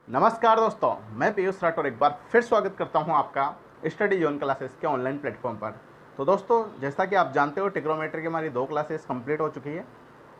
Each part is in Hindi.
नमस्कार दोस्तों, मैं पीयूष राठौर एक बार फिर स्वागत करता हूं आपका स्टडी जोन क्लासेस के ऑनलाइन प्लेटफॉर्म पर। तो दोस्तों, जैसा कि आप जानते हो, ट्रिग्नोमेट्री की हमारी 2 क्लासेस कंप्लीट हो चुकी है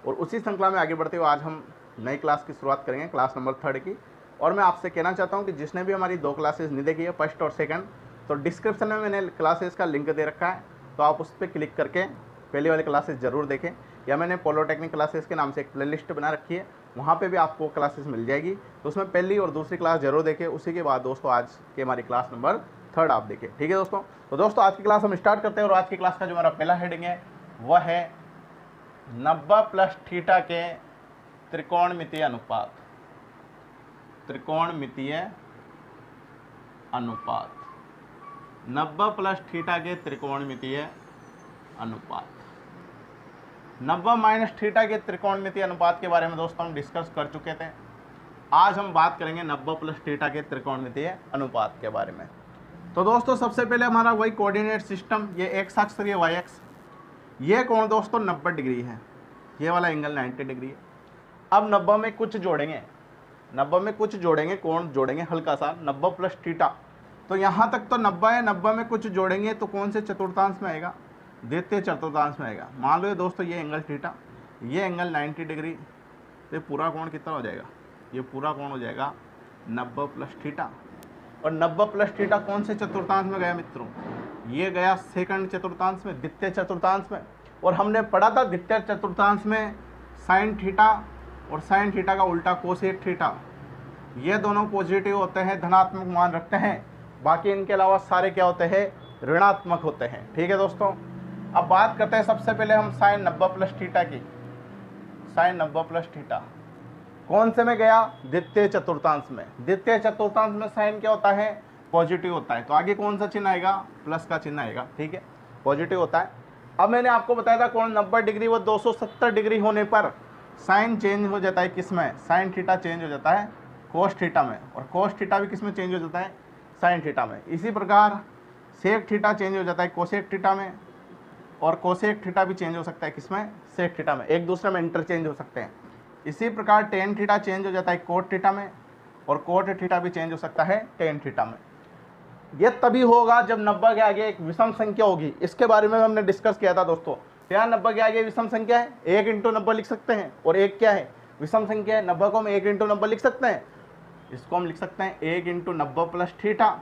और उसी श्रृंखला में आगे बढ़ते हुए आज हम नई क्लास की शुरुआत करेंगे, क्लास नंबर 3 की। और मैं आपसे कहना चाहता हूँ कि जिसने भी हमारी 2 क्लासेस नहीं देखी है, फर्स्ट और सेकंड, तो डिस्क्रिप्शन में मैंने क्लासेस का लिंक दे रखा है, तो आप उस पर क्लिक करके पहले वाली क्लासेस ज़रूर देखें। या मैंने पॉलिटेक्निक क्लासेस के नाम से एक प्लेलिस्ट बना रखी है, वहाँ पे भी आपको क्लासेस मिल जाएगी, तो उसमें पहली और दूसरी क्लास जरूर देखें। उसी के बाद दोस्तों आज की हमारी क्लास नंबर 3 आप देखें, ठीक है दोस्तों। तो दोस्तों आज की क्लास हम स्टार्ट करते हैं और आज की क्लास का जो हमारा पहला हेडिंग है वह है 90 प्लस थीटा के त्रिकोणमितीय अनुपात। त्रिकोणमितीय अनुपात, 90 प्लस थीटा के त्रिकोणमितीय अनुपात। 90 माइनस थीटा के त्रिकोणमितीय अनुपात के बारे में दोस्तों हम डिस्कस कर चुके थे। आज हम बात करेंगे 90 प्लस थीटा के त्रिकोणमितीय अनुपात के बारे में। तो दोस्तों सबसे पहले हमारा वही कोऑर्डिनेट सिस्टम, ये एक्स अक्ष और ये वाई अक्ष, ये कोण दोस्तों 90 डिग्री है, ये वाला एंगल 90 डिग्री है। अब 90 में कुछ जोड़ेंगे, 90 में कुछ जोड़ेंगे, कोण जोड़ेंगे हल्का सा, 90 प्लस थीटा। तो यहाँ तक तो 90 है, 90 में कुछ जोड़ेंगे तो कौन से चतुर्थांश में आएगा? द्वितीय चतुर्थांश में आएगा। मान लो दोस्तों ये एंगल थीटा, ये एंगल 90 डिग्री, तो ये पूरा कोण कितना हो जाएगा? ये पूरा कोण हो जाएगा 90 प्लस थीटा। और 90 प्लस थीटा कौन से चतुर्थांश में गया मित्रों? ये गया सेकंड चतुर्थांश में, द्वितीय चतुर्थांश में। और हमने पढ़ा था द्वितीय चतुर्थांश में साइन थीटा और साइन थीटा का उल्टा कोसेक थीटा, ये दोनों पॉजिटिव होते हैं, धनात्मक मान रखते हैं। बाकी इनके अलावा सारे क्या होते हैं? ऋणात्मक होते हैं, ठीक है दोस्तों। अब बात करते हैं सबसे पहले हम साइन 90 प्लस थीटा की। साइन 90 प्लस थीटा कौन से में गया? द्वितीय चतुर्थांश में। द्वितीय चतुर्थांश में साइन क्या होता है? पॉजिटिव होता है, तो आगे कौन सा चिन्ह आएगा? प्लस का चिन्ह आएगा, ठीक है, पॉजिटिव होता है। अब मैंने आपको बताया था कोण 90 डिग्री व 270 डिग्री होने पर साइन चेंज हो जाता है, किस में? साइन थीटा चेंज हो जाता है कोस थीटा में, और कोस थीटा भी किस में चेंज हो जाता है? साइन थीटा में। इसी प्रकार सेक थीटा चेंज हो जाता है कोसेक थीटा में, और कोसेक थीटा भी चेंज हो सकता है किसमें? सेक थीटा में, एक दूसरे में इंटरचेंज हो सकते हैं। इसी प्रकार टेन थीटा चेंज हो जाता है कोट थीटा में, और कोट थीटा भी चेंज हो सकता है टेन थीटा में। ये तभी होगा जब 90 के आगे एक विषम संख्या होगी। इसके बारे में हमने डिस्कस किया था दोस्तों। क्या 90 के आगे विषम संख्या है? 1 इंटू 90 लिख सकते हैं, और एक क्या है? विषम संख्या है। 90 को हम 1 इंटू 90 लिख सकते हैं, इसको हम लिख सकते हैं 1 इंटू 90 प्लस थीटा।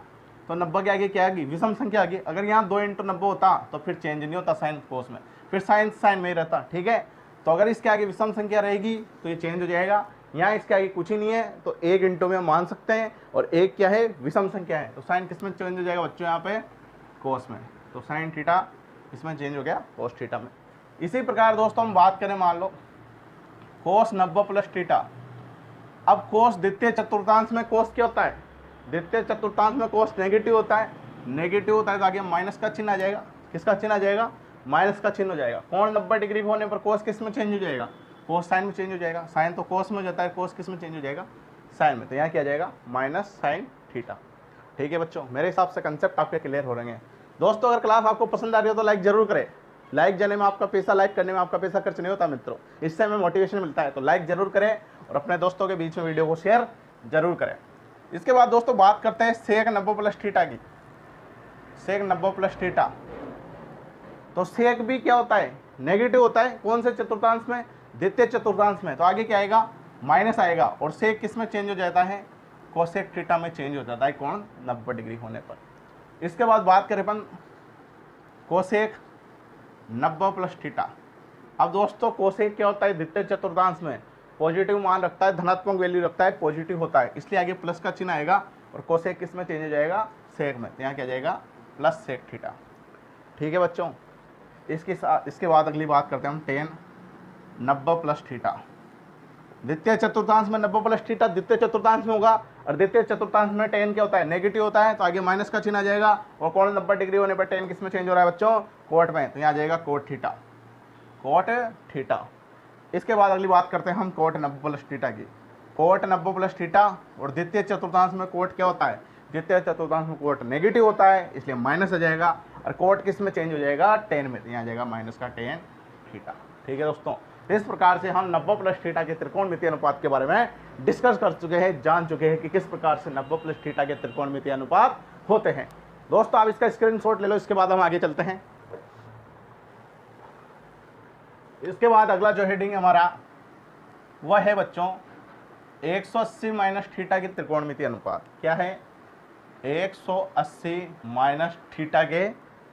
तो 90 के आगे क्या आएगी? विषम संख्या आगे। अगर यहाँ 2 इंटू 90 होता तो फिर चेंज नहीं होता साइन कोस में, फिर साइन साइन में ही रहता, ठीक है। तो अगर इसके आगे विषम संख्या रहेगी तो ये चेंज हो जाएगा। यहाँ इसके आगे कुछ ही नहीं है, तो 1 इंटू में मान सकते हैं, और एक क्या है? विषम संख्या है, तो साइन किस में चेंज हो जाएगा बच्चों? यहाँ पे कोस में। तो साइन थीटा इसमें चेंज हो गया कोस थीटा में। इसी प्रकार दोस्तों हम बात करें, मान लो कोस 90 प्लस थीटा। अब कोस द्वितीय चतुर्थांश में कोस क्या होता है? द्वितीय चतुर्थांश में कोस नेगेटिव होता है। नेगेटिव होता है तो आगे माइनस का चिन्ह आ जाएगा। किसका चिन्ह आ जाएगा? माइनस का चिन्ह हो जाएगा। कोण 90 डिग्री होने पर कोस किस में चेंज हो जाएगा? कोस साइन में चेंज हो जाएगा। साइन तो कोस में हो जाता है, कोस किस में चेंज हो जाएगा? साइन में। तो यहाँ क्या आ जाएगा? माइनस साइन थीटा, ठीक है बच्चों। मेरे हिसाब से कंसेप्ट आपके क्लियर हो रहे हैं दोस्तों। अगर क्लास आपको पसंद आ रही हो तो लाइक जरूर करें। लाइक देने में आपका पैसा, लाइक करने में आपका पैसा खर्च नहीं होता मित्रों, इससे हमें मोटिवेशन मिलता है। तो लाइक जरूर करें और अपने दोस्तों के बीच में वीडियो को शेयर जरूर करें। इसके बाद दोस्तों बात करते हैं सेक 90 प्लस थीटा की। सेक 90 प्लस थीटा, तो सेक भी क्या होता है? नेगेटिव होता है। कौन से चतुर्थांश में? द्वितीय चतुर्थांश में। तो आगे क्या आएगा? माइनस आएगा, और सेक किस में चेंज हो जाता है? कोसेक थीटा में चेंज हो जाता है कोण 90 डिग्री होने पर। इसके बाद बात करें अपन कोसेक 90 प्लस थीटा। अब दोस्तों कोसेक क्या होता है? द्वितीय चतुर्थांश में पॉजिटिव मान रखता है, धनात्मक वैल्यू रखता है, पॉजिटिव होता है, इसलिए आगे प्लस का चिन्ह आएगा, और कोसेक किस में चेंज हो जाएगा? सेक में। तो यहाँ क्या जाएगा? प्लस सेक थीटा, ठीक है बच्चों। इसके बाद अगली बात करते हैं हम टेन 90 प्लस थीटा। द्वितीय चतुर्थांश में 90 प्लस थीटा द्वितीय चतुर्थांश में होगा, और द्वितीय चतुर्थांश में टेन क्या होता है? नेगेटिव होता है, तो आगे माइनस का चिन्ह आ जाएगा, और कोण 90 डिग्री होने पर टेन किस में चेंज हो रहा है बच्चों? कोट में। तो यहाँ आ जाएगा कोट थीटा, कोट थीटा। इसके बाद अगली बात करते हैं हम कोट 90 प्लस थीटा की। कोट 90 प्लस थीटा, और द्वितीय चतुर्थांश में कोट क्या होता है? द्वितीय चतुर्थांश में कोट नेगेटिव होता है, इसलिए माइनस आ जाएगा, और कोट किस में चेंज हो जाएगा? टेन में। तो यहाँ आ जाएगा माइनस का टेन थीटा, ठीक है दोस्तों। तो इस प्रकार से हम 90 प्लस थीटा के त्रिकोणमितीय अनुपात के बारे में डिस्कस कर चुके हैं, जान चुके हैं कि किस प्रकार से 90 प्लस थीटा के त्रिकोणमितीय अनुपात होते हैं। दोस्तों आप इसका स्क्रीनशॉट ले लो, इसके बाद हम आगे चलते हैं। इसके बाद अगला जो हेडिंग हमारा वह है बच्चों 180 माइनस थीटा के त्रिकोणमितीय अनुपात। क्या है? 180 माइनस थीटा के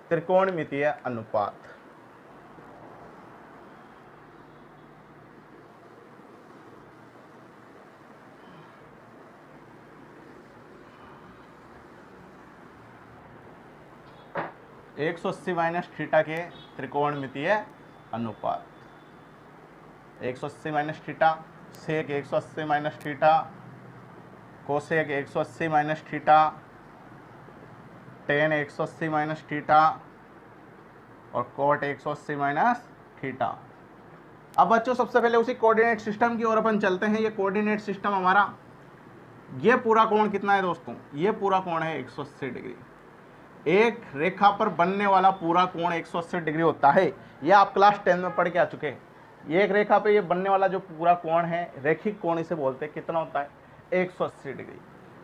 त्रिकोणमितीय अनुपात। एक 180 माइनस थीटा के त्रिकोणमितीय अनुपात। 180 माइनस थीटा, सेक 180 minus theta, cosec 180 minus theta, ten 180 minus theta और कोट 180 माइनस थीटा। अब बच्चों सबसे पहले उसी कोऑर्डिनेट सिस्टम की ओर अपन चलते हैं। ये कोऑर्डिनेट सिस्टम हमारा, ये पूरा कोण कितना है दोस्तों? ये पूरा कोण है 180 डिग्री। एक रेखा पर बनने वाला पूरा कोण 180 डिग्री होता है। ये आप क्लास 10 में पढ़ के आ चुके हैं। ये एक रेखा पे ये बनने वाला जो पूरा कोण है, रेखिक कोण इसे बोलते हैं। कितना होता है? 180 डिग्री।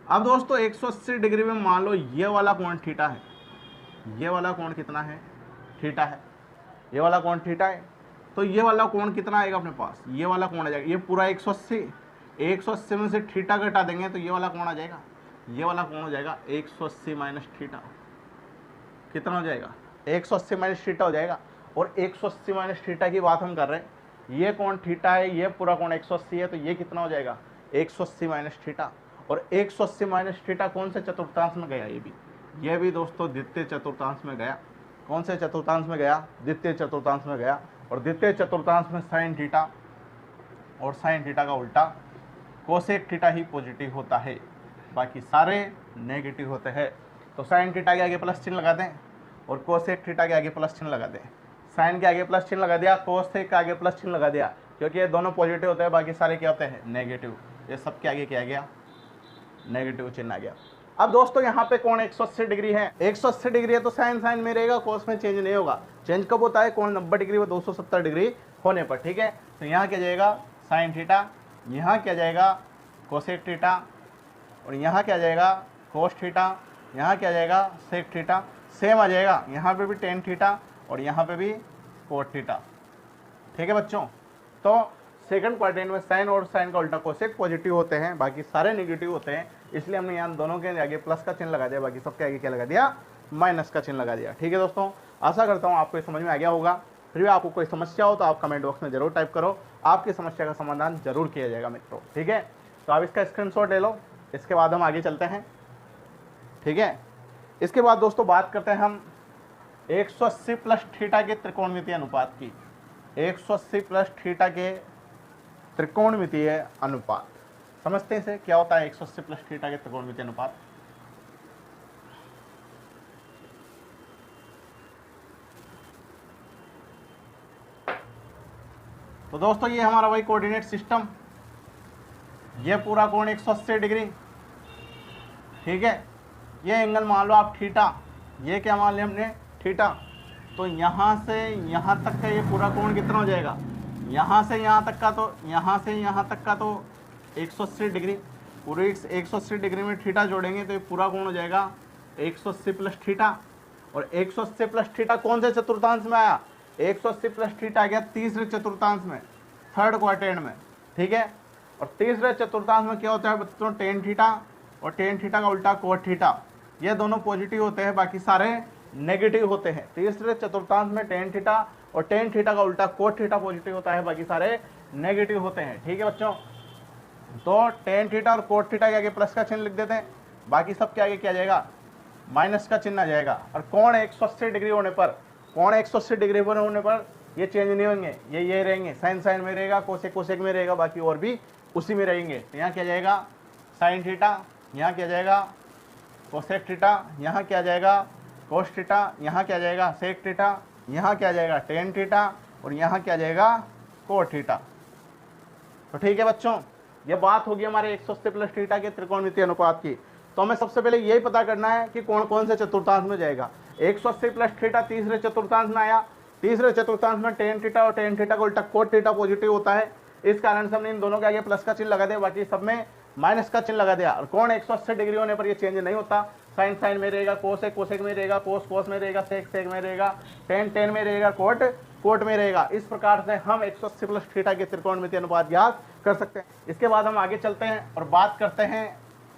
अब दोस्तों 180 डिग्री में मान लो ये वाला कोण थीटा है, ये वाला कोण कितना है? थीटा है। ये वाला कोण थीटा है, तो ये वाला कोण कितना आएगा अपने पास? ये वाला कोण आ जाएगा, ये पूरा 180। 180 में से थीटा घटा देंगे तो ये वाला कोण आ जाएगा। ये वाला कोण हो जाएगा 180 माइनस थीटा। कितना हो जाएगा? 180 माइनस थीटा हो जाएगा। और 180 माइनस थीटा की बात हम कर रहे हैं, ये कोण थीटा है, ये पूरा कोण 180 है, तो ये कितना हो जाएगा? 180 माइनस थीटा। और 180 माइनस थीटा कौन से चतुर्थांश में गया? ये भी दोस्तों द्वितीय चतुर्थांश में गया। कौन से चतुर्थांश में गया? द्वितीय चतुर्थांश में गया। और द्वितीय चतुर्थांश में साइन थीटा और साइन थीटा का उल्टा कोसेक थीटा ही पॉजिटिव होता है, बाकी सारे नेगेटिव होते हैं। तो साइन थीटा के आगे प्लस चिन्ह लगा दें और कोसेक थीटा के आगे प्लस चिन्ह लगा दें। साइन के आगे प्लस चिन्ह लगा दिया, कोसेक के आगे प्लस चिन्ह लगा दिया, क्योंकि ये दोनों पॉजिटिव होते हैं, बाकी सारे क्या होते हैं? नेगेटिव। ये सब के आगे क्या आ गया? नेगेटिव चिन्ह आ गया। अब दोस्तों यहाँ पे कोण 180 डिग्री है। 180 डिग्री है तो साइन साइन में रहेगा, कोस में चेंज नहीं होगा। चेंज कब होता है? कोण 90 डिग्री व 270 डिग्री होने पर। ठीक है, तो यहाँ क्या जाएगा? Sine theta. यहाँ क्या जाएगा? Cosec theta. और यहाँ क्या जाएगा? Cos theta. यहाँ क्या जाएगा? Sec theta. सेम आ जाएगा, यहाँ पे भी टेन थीटा और यहाँ पे भी कोट थीटा। ठीक है बच्चों, तो सेकंड क्वाड्रेंट में साइन और साइन का उल्टा कोसेक पॉजिटिव होते हैं, बाकी सारे नेगेटिव होते हैं। इसलिए हमने यहाँ दोनों के आगे प्लस का चिन्ह लगा दिया, बाकी सबके आगे क्या लगा दिया? माइनस का चिन्ह लगा दिया। ठीक है दोस्तों, आशा करता हूँ आपको समझ में आ गया होगा। फिर भी आपको कोई समस्या हो तो आप कमेंट बॉक्स में जरूर टाइप करो, आपकी समस्या का समाधान जरूर किया जाएगा मित्रों। ठीक है, तो आप इसका स्क्रीनशॉट ले लो, इसके बाद हम आगे चलते हैं। ठीक है, इसके बाद दोस्तों बात करते हैं हम 180 प्लस थीटा के त्रिकोणमितीय अनुपात की। 180 प्लस थीटा के त्रिकोणमितीय अनुपात समझते हैं इसे क्या होता है? 180 प्लस थीटा के त्रिकोणमितीय अनुपात। तो दोस्तों ये हमारा वही कोऑर्डिनेट सिस्टम, ये पूरा कोण 180 डिग्री। ठीक है, ये एंगल मान लो आप थीटा, ये क्या मान लिया हमने? थीटा। तो यहाँ से यहाँ तक का ये पूरा कोण कितना हो जाएगा? यहाँ से यहाँ तक का, तो यहाँ से यहाँ तक का तो 180 डिग्री। पूरे 180 डिग्री में थीटा जोड़ेंगे तो ये पूरा कोण हो जाएगा 180 प्लस थीटा। और 180 प्लस थीटा कौन से चतुर्थांश में आया? 180 प्लस थीटा आ गया तीसरे चतुर्थांश में, थर्ड क्वाड्रेंट में। ठीक है, और तीसरे चतुर्थांश में क्या होता है बच्चों? टेन थीटा और टेन थीटा का उल्टा कोट थीटा। ये दोनों पॉजिटिव होते हैं, बाकी सारे नेगेटिव होते हैं। तीसरे चतुर्थांश में टेन थीटा और टेन थीटा का उल्टा कोट थीटा पॉजिटिव होता है, बाकी सारे नेगेटिव होते हैं। ठीक है बच्चों, तो टेन थीटा और कोट थीटा के आगे प्लस का चिन्ह लिख देते हैं, बाकी सब के आगे क्या जाएगा? माइनस का चिन्ह आ जाएगा। और कोण 180 डिग्री होने पर, कोण 180 डिग्री पर होने पर ये चेंज नहीं होंगे, ये रहेंगे। साइन साइन में रहेगा, कोसेक कोसेक में रहेगा, बाकी और भी उसी में रहेंगे। तो यहाँ क्या जाएगा? Sine theta. यहाँ क्या जाएगा? Cosec theta. यहाँ क्या जाएगा? Cos theta. यहाँ क्या जाएगा? Sec theta. यहाँ क्या जाएगा? Tan theta. और यहाँ क्या जाएगा? Cot theta. तो ठीक है बच्चों, ये बात होगी हमारे 180 प्लस थीटा के त्रिकोणमितीय अनुपात की। तो हमें सबसे पहले यही पता करना है कि कौन कौन से चतुर्थांश में जाएगा। 180 प्लस थीटा तीसरे चतुर्थांश में आया, तीसरे चतुर्थांश में टेन थीटा और टेन थीटा का उल्टा कोट थीटा पॉजिटिव होता है, इस कारण से हमने इन दोनों के आगे प्लस का चिन्ह लगा दिया, बाकी सब में माइनस का चिन्ह लगा दिया। और कोण 180 डिग्री होने पर ये चेंज नहीं होता, साइन साइन में रहेगा, कोसेक कोसेक में रहेगा, कोस कोस में रहेगा, सेक सेक में रहेगा, टेन टेन में रहेगा, कोट कोट में रहेगा। इस प्रकार से हम 180 प्लस थीटा के त्रिकोणमितीय अनुपात ज्ञात कर सकते हैं। इसके बाद हम आगे चलते हैं और बात करते हैं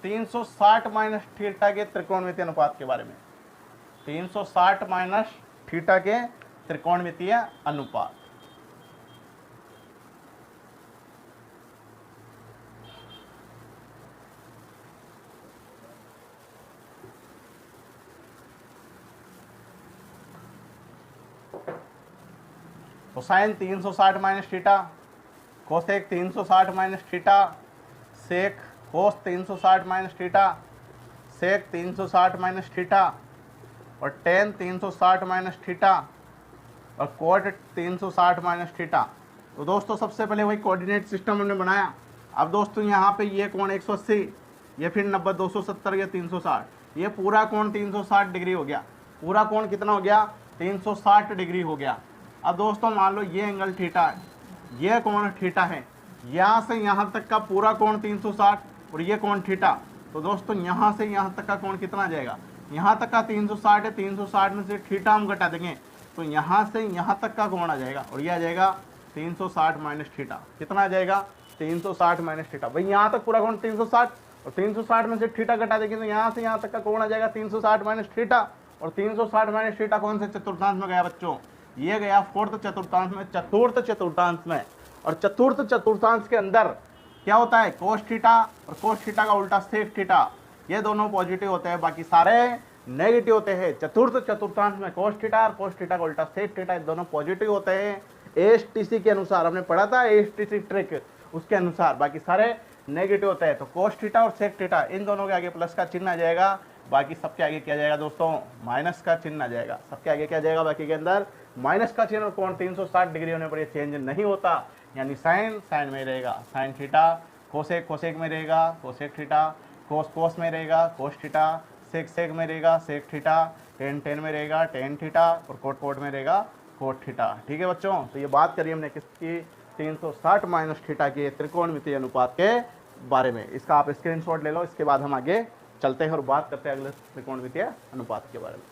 360 माइनस थीटा के त्रिकोणमितीय अनुपात के बारे में। 360 माइनस थीटा के त्रिकोणमितीय अनुपात। Cosine 360 minus theta, cosec 360 minus theta, sec cos 360 minus theta, sec 360 minus theta और टेन 360 माइनस थीटा और कोट 360 माइनस थीटा। तो दोस्तों सबसे पहले वही कोऑर्डिनेट सिस्टम हमने बनाया। अब दोस्तों यहाँ पे ये कोण 180, ये फिर 90, 270, ये 360, ये पूरा कोण 360 डिग्री हो गया। पूरा कोण कितना हो गया? 360 डिग्री हो गया। अब दोस्तों मान लो ये एंगल थीटा है, ये कोण थीटा है, यहाँ से यहाँ तक का पूरा कोण 360 और ये कोण थीटा। तो दोस्तों यहाँ से यहाँ तक का कोण कितना आ जाएगा? यहाँ तक का 360 है, 360 में से थीटा हम घटा देंगे तो यहाँ से यहाँ तक का कोण आ जाएगा और ये आ जाएगा 360 माइनस थीटा। कितना आ जाएगा? 360 माइनस थीटा। भाई यहाँ तक पूरा कोण 360 और 360 में से थीटा घटा देंगे तो यहाँ से यहाँ तक का कोण आ जाएगा 360 माइनस थीटा। और 360 माइनस थीटा कौन से चतुर्थांश में गया बच्चों? ये गया फोर्थ चतुर्थांश में, चतुर्थ चतुर्थांश में। और चतुर्थ चतुर्थांश के अंदर क्या होता है? कोस थीटा और कोस थीटा का उल्टा सेक थीटा, ये दोनों पॉजिटिव होते हैं, बाकी सारे नेगेटिव होते हैं। चतुर्थ चतुर्थांश में कोस थीटा और कोस थीटा का उल्टा सेक थीटा, ये दोनों पॉजिटिव होते हैं एएसटीसी के अनुसार। हमने पढ़ा था एएसटीसी ट्रिक, उसके अनुसार बाकी सारे नेगेटिव होते हैं। तो कोस थीटा और सेक थीटा इन दोनों के आगे प्लस का चिन्ह आ जाएगा, बाकी सबके आगे क्या जाएगा दोस्तों? माइनस का चिन्ह आ जाएगा। सबके आगे क्या जाएगा? बाकी के अंदर माइनस का चिन्ह। और कोण 360 डिग्री होने पर ये चेंज नहीं होता, यानी साइन साइन में रहेगा साइन थीटा, कोसेक कोसेक में रहेगा कोसेक थीटा, कोस कोस में रहेगा कोस थीटा, सेक सेक में रहेगा सेक थीटा, टेन टेन में रहेगा टेन थीटा और कोट कोट में रहेगा कोट थीटा। ठीक है बच्चों, तो ये बात करी हमने किसकी? 360 माइनस थीटा के त्रिकोणमितीय अनुपात के बारे में। इसका आप स्क्रीनशॉट ले लो। इसके बाद हम आगे चलते हैं और बात करते हैं अगले त्रिकोणमितीय अनुपात के बारे में।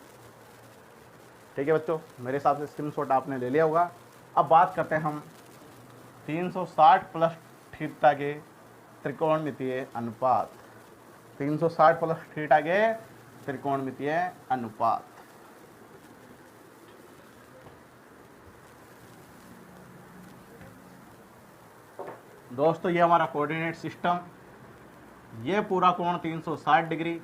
ठीक है बच्चों, मेरे हिसाब से स्क्रीनशॉट आपने ले लिया होगा। अब बात करते हैं हम 360 प्लस थीटा के त्रिकोणमितीय अनुपात। 360 प्लस थीटा के त्रिकोणमितीय अनुपात। दोस्तों ये हमारा कोऑर्डिनेट सिस्टम, ये पूरा कोण 360 डिग्री।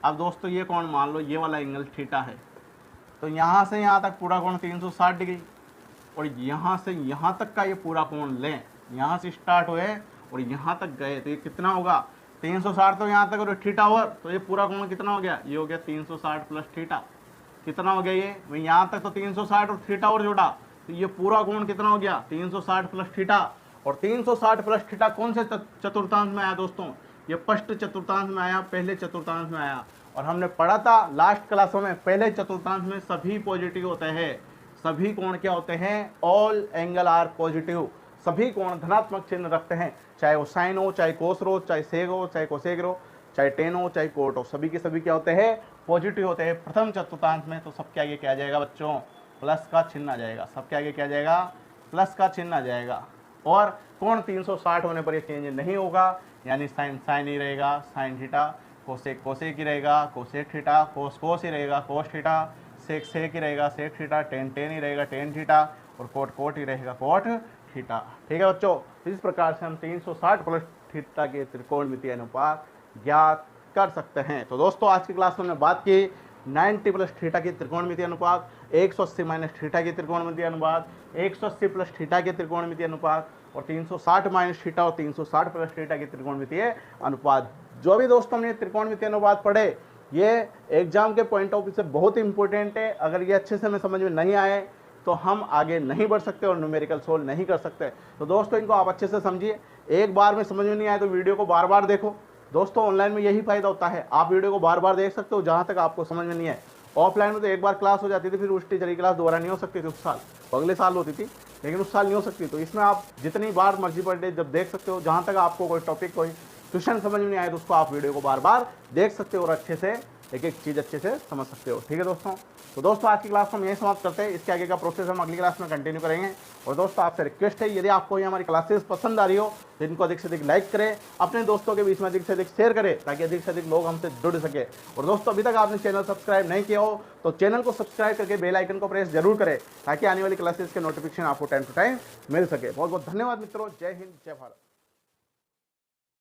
अब दोस्तों ये कोण मान लो ये वाला एंगल थीटा है, तो यहाँ से यहाँ तक पूरा कोण 360 डिग्री और यहाँ से यहाँ तक का ये पूरा कोण लें, यहाँ से स्टार्ट हुए और यहाँ तक गए तो ये कितना होगा? 360 तो यहाँ तक और थीटा ओवर, तो ये पूरा कोण कितना हो गया? ये हो गया 360 प्लस थीटा। कितना हो गया ये? भाई यहाँ तक तो 360 और थीटा और जोड़ा तो ये पूरा कोण कितना हो गया? 360 प्लस थीटा। और 360 प्लस थीटा कौन से चतुर्थांश में आया दोस्तों? ये फर्स्ट चतुर्थांश में आया, पहले चतुर्थांश में आया। और हमने पढ़ा था लास्ट क्लासों में, पहले चतुर्थांश में सभी पॉजिटिव होते हैं। सभी कोण क्या होते हैं? All angle are positive. सभी कोण धनात्मक चिन्ह रखते हैं, चाहे वो साइन हो, चाहे कोस हो, चाहे सेक हो, चाहे कोसेक हो, चाहे टेन हो, चाहे कोट हो, सभी के सभी क्या होते हैं? पॉजिटिव होते हैं प्रथम चतुर्थांश में। तो सबके आगे क्या आ जाएगा बच्चों? प्लस का चिन्ह आ जाएगा। सबके आगे क्या आ जाएगा? प्लस का चिन्ह आ जाएगा। और कोण 360 होने पर ये चेंज नहीं होगा, यानी साइन साइन ही रहेगा साइन थीटा, कोसेक कोसेक ही रहेगा कोसेक थीटा, कोस कोस ही रहेगा कोस थीटा, सेक सेक ही रहेगा सेक थीटा, टेन टेन ही रहेगा टेन थीटा और कोट कोट ही रहेगा कोट थीटा। ठीक है बच्चों, इस प्रकार से हम 360 प्लस थीटा के त्रिकोणमितीय अनुपात ज्ञात कर सकते हैं। तो दोस्तों आज की क्लास में हमने बात की 90 प्लस थीटा की त्रिकोणमितीय अनुपात, 180 माइनस थीटा की त्रिकोणमितीय अनुपात, 180 प्लस थीटा के त्रिकोणमितीय अनुपात और 360 माइनस थीटा और 360 प्लस थीटा के त्रिकोणमितीय अनुपात। जो भी दोस्तों हमने त्रिकोणमितीय अनुपात पढ़े ये एग्जाम के पॉइंट ऑफ व्यू से बहुत इंपॉर्टेंट है। अगर ये अच्छे से हमें समझ में नहीं आए तो हम आगे नहीं बढ़ सकते और न्यूमेरिकल सोल्व नहीं कर सकते। तो दोस्तों इनको आप अच्छे से समझिए। एक बार में समझ में नहीं आए तो वीडियो को बार बार देखो। दोस्तों ऑनलाइन में यही फायदा होता है, आप वीडियो को बार बार देख सकते हो जहाँ तक आपको समझ में नहीं है। ऑफलाइन में तो एक बार क्लास हो जाती थी, फिर उस टीचर की क्लास दोबारा नहीं हो सकती थी उस साल, तो अगले साल होती थी, लेकिन उस साल नहीं हो सकती। तो इसमें आप जितनी बार मर्जी पर डे जब देख सकते हो, जहाँ तक आपको कोई टॉपिक कोई क्वेश्चन समझ में नहीं आए तो उसको आप वीडियो को बार बार देख सकते हो और अच्छे से एक एक चीज़ अच्छे से समझ सकते हो। ठीक है दोस्तों, तो दोस्तों आज की क्लास को हम यही समाप्त करते हैं। इसके आगे का प्रोसेस हम अगली क्लास में कंटिन्यू करेंगे। और दोस्तों आपसे रिक्वेस्ट है, यदि आपको ये हमारी क्लासेस पसंद आ रही हो तो इनको अधिक से अधिक लाइक करें, अपने दोस्तों के बीच में अधिक से अधिक शेयर करें, ताकि अधिक से अधिक लोग हमसे जुड़ सके। और दोस्तों अभी तक आपने चैनल सब्सक्राइब नहीं किया हो तो चैनल को सब्सक्राइब करके बेल आइकन को प्रेस जरूर करें, ताकि आने वाली क्लासेस के नोटिफिकेशन आपको टाइम टू टाइम मिल सके। बहुत बहुत धन्यवाद मित्रों। जय हिंद, जय भारत।